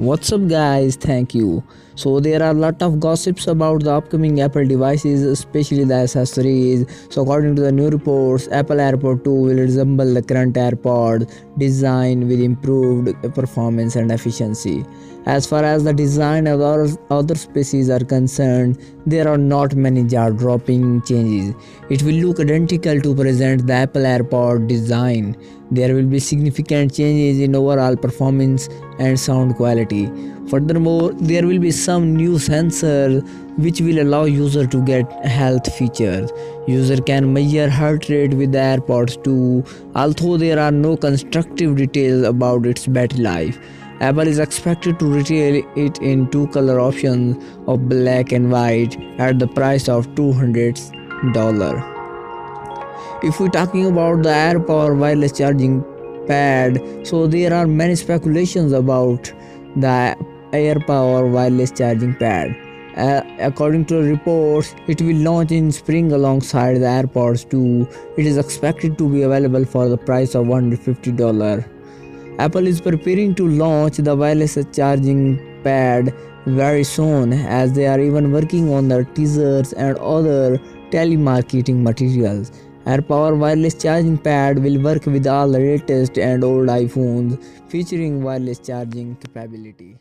What's up guys, thank you. So there are a lot of gossips about the upcoming Apple devices, especially the accessories. So according to the new reports, Apple AirPod 2 will resemble the current AirPod design with improved performance and efficiency. As far as the design of other species are concerned, there are not many jaw-dropping changes. It will look identical to present the Apple AirPod design. There will be significant changes in overall performance and sound quality. Furthermore, there will be some new sensors which will allow user to get health features. User can measure heart rate with the AirPods 2, although there are no constructive details about its battery life. Apple is expected to retail it in two color options of black and white at the price of $200. If we're talking about the AirPower Wireless Charging Pad, so there are many speculations about the AirPower Wireless Charging Pad. According to reports, it will launch in spring alongside the AirPods 2. It is expected to be available for the price of $150. Apple is preparing to launch the wireless charging pad very soon, as they are even working on the teasers and other telemarketing materials. AirPower Wireless Charging Pad will work with all the latest and old iPhones, featuring wireless charging capability.